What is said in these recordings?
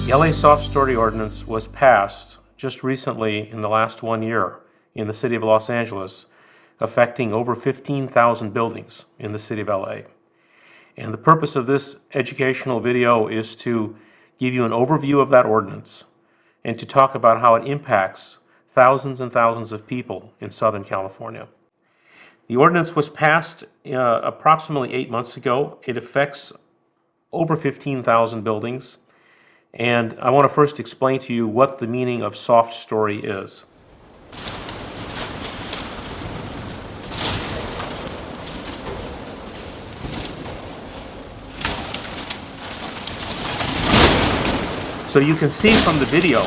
The LA Softstory Ordinance was passed just recently in the last 1 year in the city of Los Angeles, affecting over 15,000 buildings in the city of LA. And the purpose of this educational video is to give you an overview of that ordinance and to talk about how it impacts thousands and thousands of people in Southern California. The ordinance was passed approximately 8 months ago. It affects over 15,000 buildings. And I want to first explain to you what the meaning of Softstory is. So you can see from the video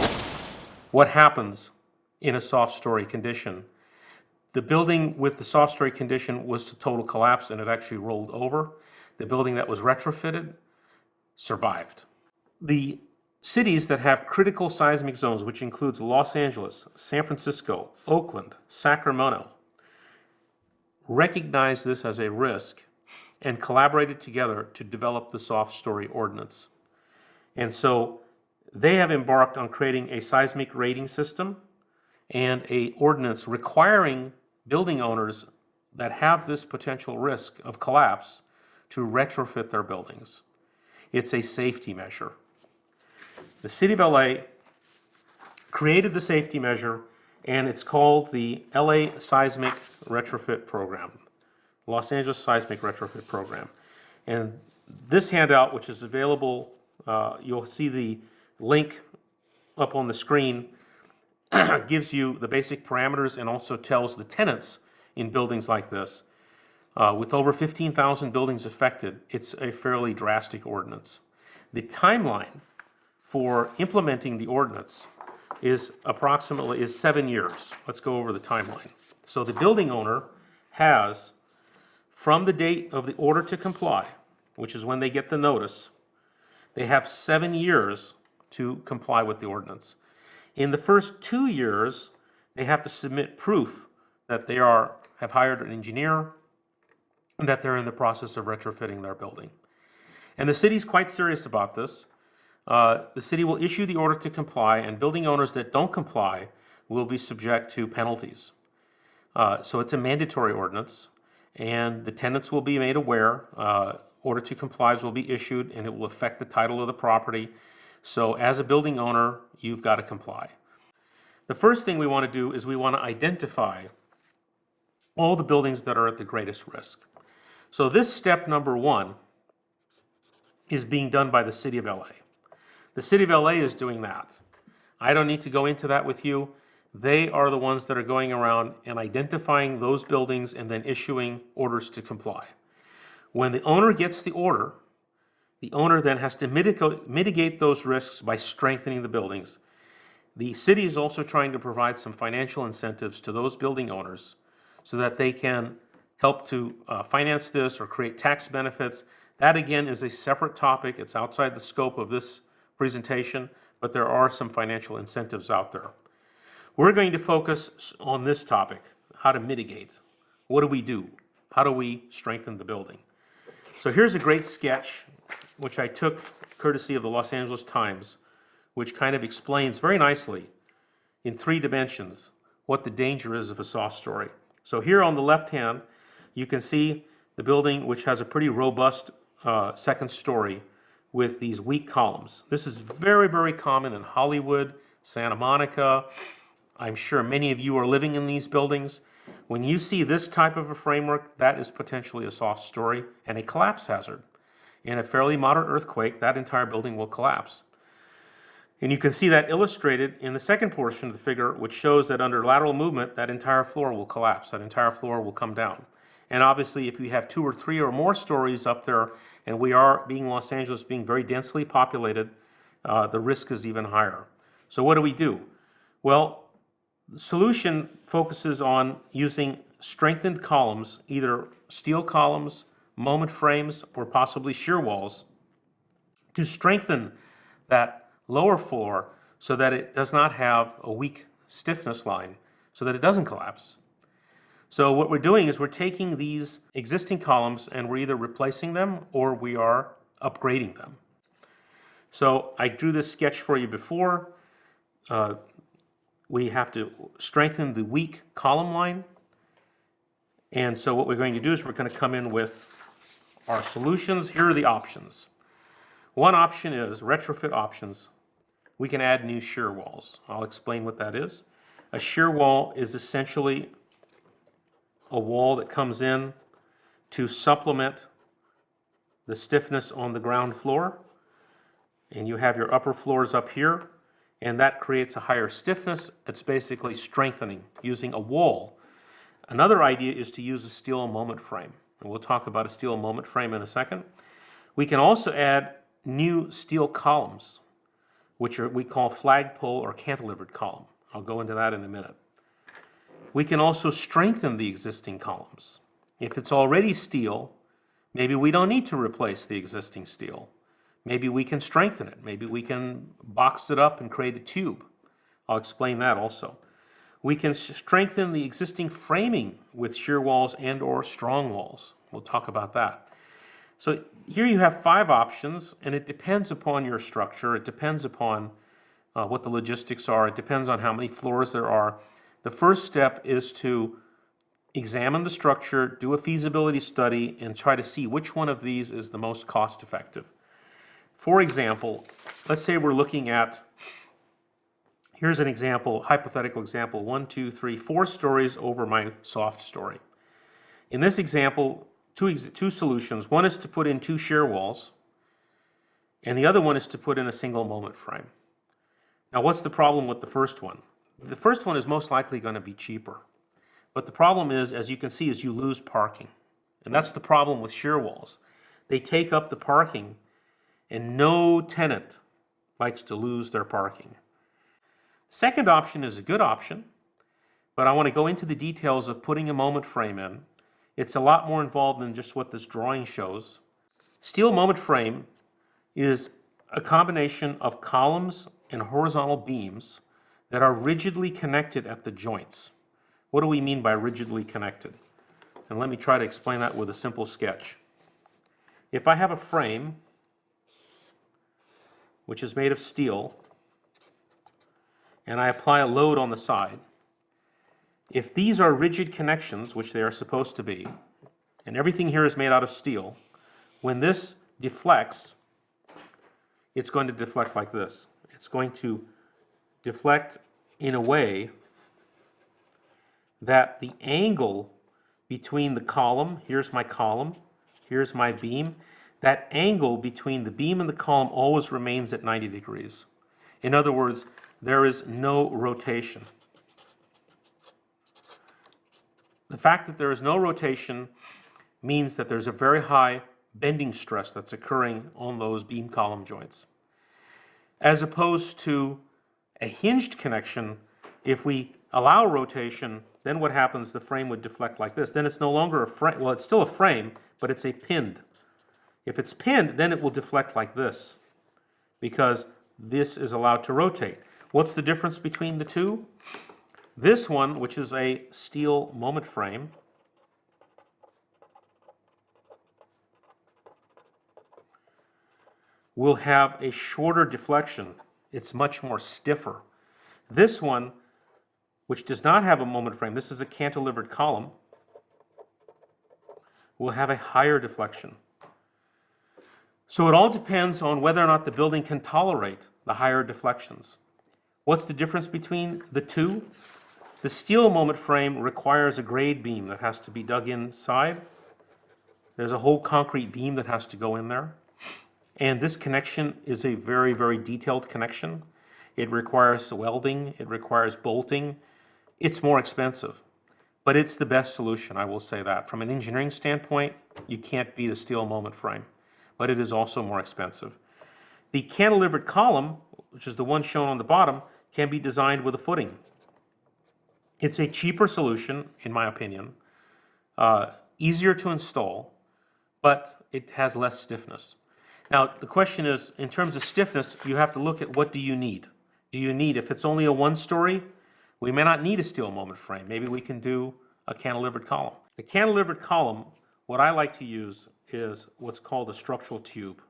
what happens in a Softstory condition. The building with the Softstory condition was a total collapse and it actually rolled over. The building that was retrofitted survived. The cities that have critical seismic zones, which includes Los Angeles, San Francisco, Oakland, Sacramento, recognized this as a risk and collaborated together to develop the Softstory Ordinance. And so they have embarked on creating a seismic rating system and an ordinance requiring building owners that have this potential risk of collapse to retrofit their buildings. It's a safety measure. The City of LA created the safety measure, and it's called the LA Seismic Retrofit Program, Los Angeles Seismic Retrofit Program. And this handout, which is available, you'll see the link up on the screen, gives you the basic parameters and also tells the tenants in buildings like this. With over 15,000 buildings affected, it's a fairly drastic ordinance. The timeline for implementing the ordinance is approximately 7 years. Let's go over the timeline. So the building owner has, from the date of the order to comply, which is when they get the notice, they have 7 years to comply with the ordinance. In the first 2 years, they have to submit proof that they have hired an engineer and that they're in the process of retrofitting their building. And the city's quite serious about this. The city will issue the order to comply, and building owners that don't comply will be subject to penalties. So it's a mandatory ordinance, and the tenants will be made aware. Order to comply will be issued, and it will affect the title of the property. So as a building owner, you've got to comply. The first thing we want to do is we want to identify all the buildings that are at the greatest risk. So this step number 1 is being done by the City of LA. The City of LA is doing that. I don't need to go into that with you. They are the ones that are going around and identifying those buildings and then issuing orders to comply. When the owner gets the order then has to mitigate those risks by strengthening the buildings. The city is also trying to provide some financial incentives to those building owners so that they can help to finance this or create tax benefits. That again is a separate topic. It's outside the scope of this presentation, but there are some financial incentives out there. We're going to focus on this topic, how to mitigate. What do we do? How do we strengthen the building? So here's a great sketch which I took courtesy of the Los Angeles Times, which kind of explains very nicely in 3 dimensions what the danger is of a Softstory. So here on the left hand, you can see the building which has a pretty robust second story with these weak columns. This is very, very common in Hollywood, Santa Monica. I'm sure many of you are living in these buildings. When you see this type of a framework, that is potentially a Softstory and a collapse hazard. In a fairly moderate earthquake, that entire building will collapse. And you can see that illustrated in the second portion of the figure, which shows that under lateral movement, that entire floor will collapse, that entire floor will come down. And obviously, if you have 2 or 3 or more stories up there, and we are, being Los Angeles, being very densely populated, the risk is even higher. So what do we do? Well, the solution focuses on using strengthened columns, either steel columns, moment frames, or possibly shear walls, to strengthen that lower floor so that it does not have a weak stiffness line, so that it doesn't collapse. So what we're doing is we're taking these existing columns and we're either replacing them or we are upgrading them. So I drew this sketch for you before. We have to strengthen the weak column line. And so what we're going to do is we're going to come in with our solutions. Here are the options. One option is retrofit options. We can add new shear walls. I'll explain what that is. A shear wall is essentially a wall that comes in to supplement the stiffness on the ground floor. And you have your upper floors up here, and that creates a higher stiffness. It's basically strengthening using a wall. Another idea is to use a steel moment frame, and we'll talk about a steel moment frame in a second. We can also add new steel columns, which we call flagpole or cantilevered column. I'll go into that in a minute. We can also strengthen the existing columns. If it's already steel, maybe we don't need to replace the existing steel. Maybe we can strengthen it. Maybe we can box it up and create a tube. I'll explain that also. We can strengthen the existing framing with shear walls and or strong walls. We'll talk about that. So here you have 5 options, and it depends upon your structure. It depends upon what the logistics are. It depends on how many floors there are. The first step is to examine the structure, do a feasibility study, and try to see which one of these is the most cost effective. For example, let's say we're looking at, here's an example, hypothetical example, 1, 2, 3, 4 stories over my soft story. In this example, two solutions. One is to put in 2 shear walls, and the other one is to put in a single moment frame. Now, what's the problem with the first one? The first one is most likely going to be cheaper. But the problem is, as you can see, is you lose parking. And that's the problem with shear walls. They take up the parking, and no tenant likes to lose their parking. Second option is a good option, but I want to go into the details of putting a moment frame in. It's a lot more involved than just what this drawing shows. Steel moment frame is a combination of columns and horizontal beams that are rigidly connected at the joints. What do we mean by rigidly connected? And let me try to explain that with a simple sketch. If I have a frame which is made of steel, and I apply a load on the side, if these are rigid connections, which they are supposed to be, and everything here is made out of steel, when this deflects, it's going to deflect like this. It's going to deflect in a way that the angle between the column, here's my beam, that angle between the beam and the column always remains at 90 degrees. In other words, there is no rotation. The fact that there is no rotation means that there's a very high bending stress that's occurring on those beam column joints. As opposed to a hinged connection, if we allow rotation, then what happens, the frame would deflect like this. Then it's no longer a frame, well, it's still a frame, but it's a pinned. If it's pinned, then it will deflect like this, because this is allowed to rotate. What's the difference between the two? This one, which is a steel moment frame, will have a shorter deflection. It's much more stiffer. This one, which does not have a moment frame, this is a cantilevered column, will have a higher deflection. So it all depends on whether or not the building can tolerate the higher deflections. What's the difference between the two? The steel moment frame requires a grade beam that has to be dug inside. There's a whole concrete beam that has to go in there. And this connection is a very, very detailed connection. It requires welding, it requires bolting. It's more expensive, but it's the best solution, I will say that. From an engineering standpoint, you can't beat a steel moment frame, but it is also more expensive. The cantilevered column, which is the one shown on the bottom, can be designed with a footing. It's a cheaper solution, in my opinion, easier to install, but it has less stiffness. Now, the question is, in terms of stiffness, you have to look at what do you need. Do you need, if it's only a 1-story, we may not need a steel moment frame. Maybe we can do a cantilevered column. The cantilevered column, what I like to use is what's called a structural tube.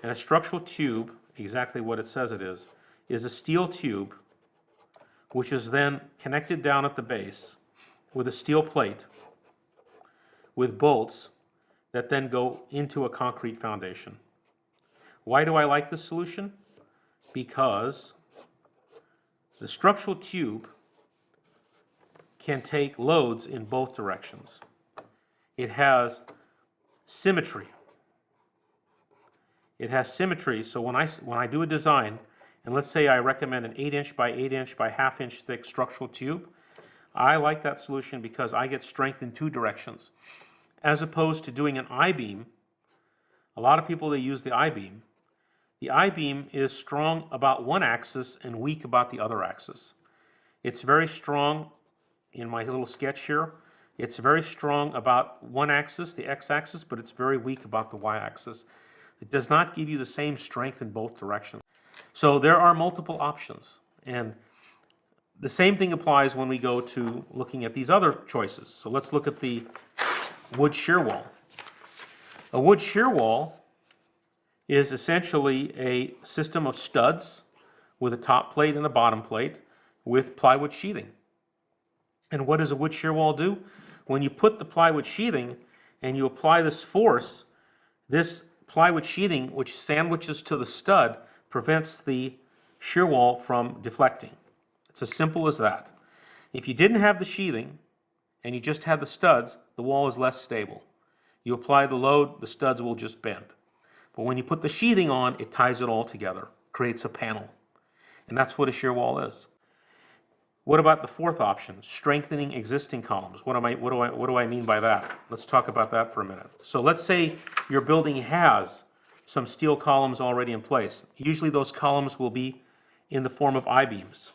And a structural tube, exactly what it says it is a steel tube which is then connected down at the base with a steel plate with bolts that then go into a concrete foundation. Why do I like this solution? Because the structural tube can take loads in both directions. It has symmetry. It has symmetry, so when I do a design, and let's say I recommend an 8-inch by 8-inch by half-inch thick structural tube, I like that solution because I get strength in two directions. As opposed to doing an I-beam, a lot of people, they use the I-beam. The I-beam is strong about one axis and weak about the other axis. It's very strong in my little sketch here. It's very strong about one axis, the x-axis, but it's very weak about the y-axis. It does not give you the same strength in both directions. So there are multiple options. And the same thing applies when we go to looking at these other choices. So let's look at the wood shear wall. A wood shear wall is essentially a system of studs with a top plate and a bottom plate with plywood sheathing. And what does a wood shear wall do? When you put the plywood sheathing and you apply this force, this plywood sheathing, which sandwiches to the stud, prevents the shear wall from deflecting. It's as simple as that. If you didn't have the sheathing and you just had the studs, the wall is less stable. You apply the load, the studs will just bend. But when you put the sheathing on, it ties it all together, creates a panel. And that's what a shear wall is. What about the fourth option, strengthening existing columns? What do I mean by that? Let's talk about that for a minute. So let's say your building has some steel columns already in place. Usually those columns will be in the form of I-beams.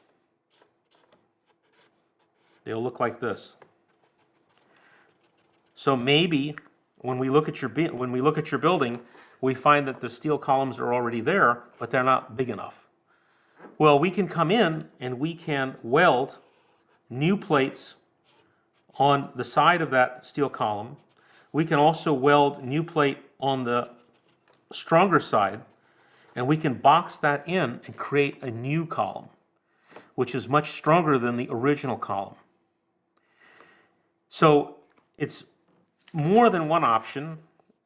They'll look like this. So maybe when we look at your building, we find that the steel columns are already there, but they're not big enough. Well, we can come in and we can weld new plates on the side of that steel column. We can also weld new plate on the stronger side, and we can box that in and create a new column, which is much stronger than the original column. So it's more than one option,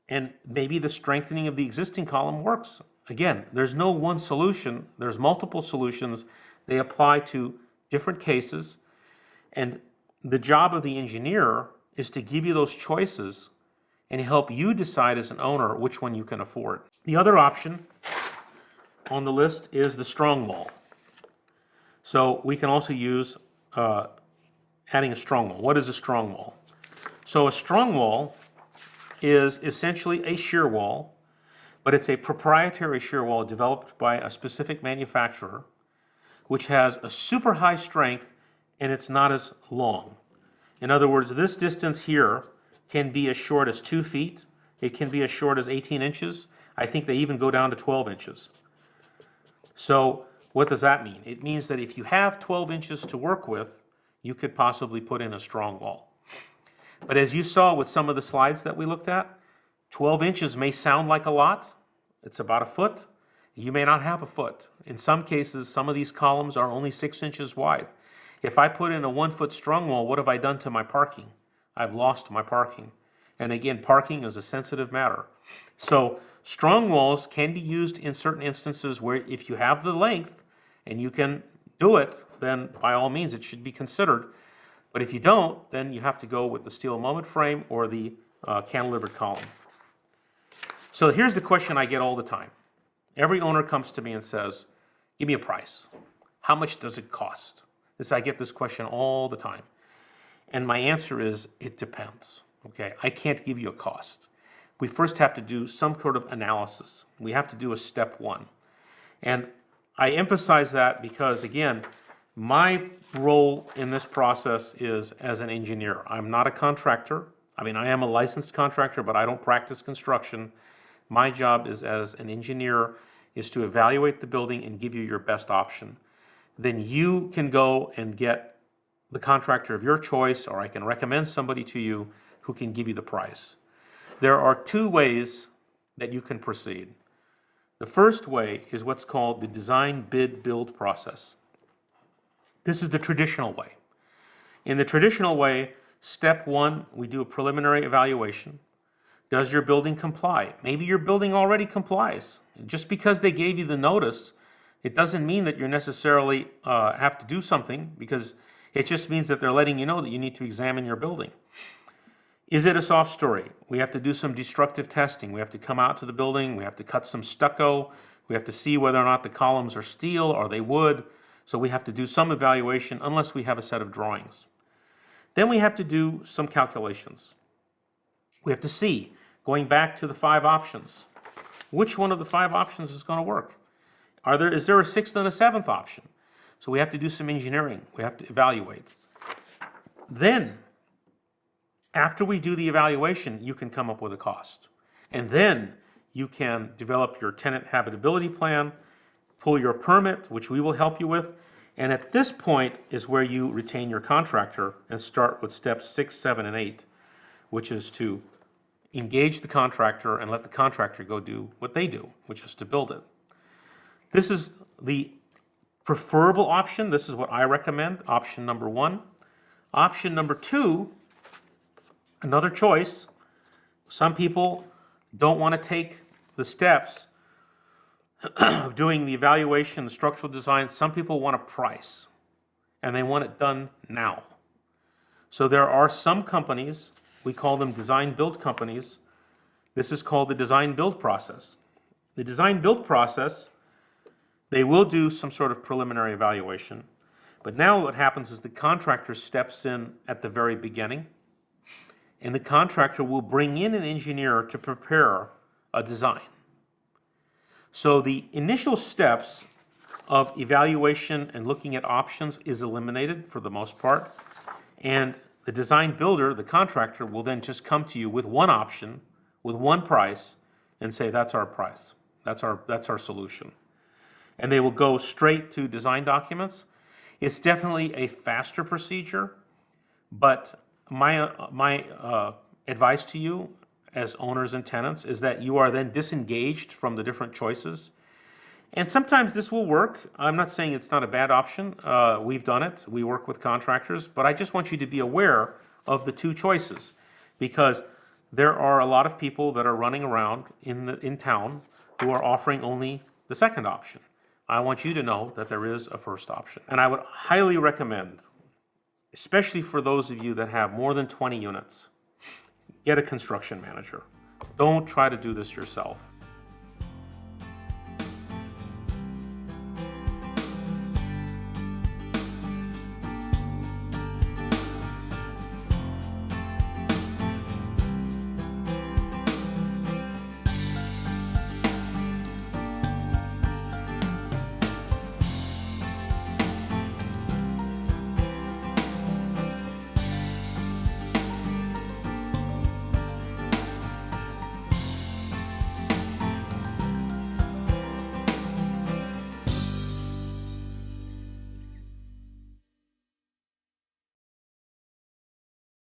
and maybe the strengthening of the existing column works. Again, there's no one solution, there's multiple solutions. They apply to different cases, and the job of the engineer is to give you those choices and help you decide as an owner which one you can afford. The other option on the list is the strong wall. So we can also use adding a strong wall. What is a strong wall? So a strong wall is essentially a shear wall, but it's a proprietary shear wall developed by a specific manufacturer, which has a super high strength and it's not as long. In other words, this distance here can be as short as 2 feet. It can be as short as 18 inches. I think they even go down to 12 inches. So what does that mean? It means that if you have 12 inches to work with, you could possibly put in a strong wall. But as you saw with some of the slides that we looked at, 12 inches may sound like a lot. It's about a foot. You may not have a foot. In some cases, some of these columns are only 6 inches wide. If I put in a 1-foot strong wall, what have I done to my parking? I've lost my parking. And again, parking is a sensitive matter. So strong walls can be used in certain instances where if you have the length and you can do it, then by all means it should be considered. But if you don't, then you have to go with the steel moment frame or the cantilevered column. So here's the question I get all the time. Every owner comes to me and says, give me a price. How much does it cost? I get this question all the time. And my answer is, it depends. Okay, I can't give you a cost. We first have to do some sort of analysis. We have to do a step one. And I emphasize that because, again, my role in this process is as an engineer. I'm not a contractor. I mean, I am a licensed contractor, but I don't practice construction. My job is as an engineer is to evaluate the building and give you your best option. Then you can go and get the contractor of your choice, or I can recommend somebody to you who can give you the price. There are two ways that you can proceed. The first way is what's called the Design-Bid-Build process. This is the traditional way. In the traditional way, step one, we do a preliminary evaluation. Does your building comply? Maybe your building already complies. Just because they gave you the notice, it doesn't mean that you necessarily have to do something, because it just means that they're letting you know that you need to examine your building. Is it a soft story? We have to do some destructive testing. We have to come out to the building. We have to cut some stucco. We have to see whether or not the columns are steel or they wood. So we have to do some evaluation unless we have a set of drawings. Then we have to do some calculations. We have to see, going back to the 5 options, which one of the 5 options is going to work? Is there a 6th and a 7th option? So we have to do some engineering. We have to evaluate. Then, after we do the evaluation, you can come up with a cost. And then you can develop your tenant habitability plan, pull your permit, which we will help you with. And at this point is where you retain your contractor and start with steps 6, 7, and 8, which is to engage the contractor and let the contractor go do what they do, which is to build it. This is the preferable option. This is what I recommend, option number 1. Option number 2, another choice. Some people don't want to take the steps of doing the evaluation, the structural design. Some people want a price, and they want it done now. So there are some companies, we call them design-build companies. This is called the design-build process. The design-build process, they will do some sort of preliminary evaluation, but now what happens is the contractor steps in at the very beginning, and the contractor will bring in an engineer to prepare a design. So the initial steps of evaluation and looking at options is eliminated for the most part, and the design builder, the contractor, will then just come to you with one option, with one price, and say, that's our price, that's our solution. And they will go straight to design documents. It's definitely a faster procedure, but my advice to you as owners and tenants is that you are then disengaged from the different choices. And sometimes this will work. I'm not saying it's not a bad option. We've done it. We work with contractors, but I just want you to be aware of the 2 choices, because there are a lot of people that are running around in town who are offering only the 2nd option. I want you to know that there is a first option. And I would highly recommend, especially for those of you that have more than 20 units, get a construction manager. Don't try to do this yourself.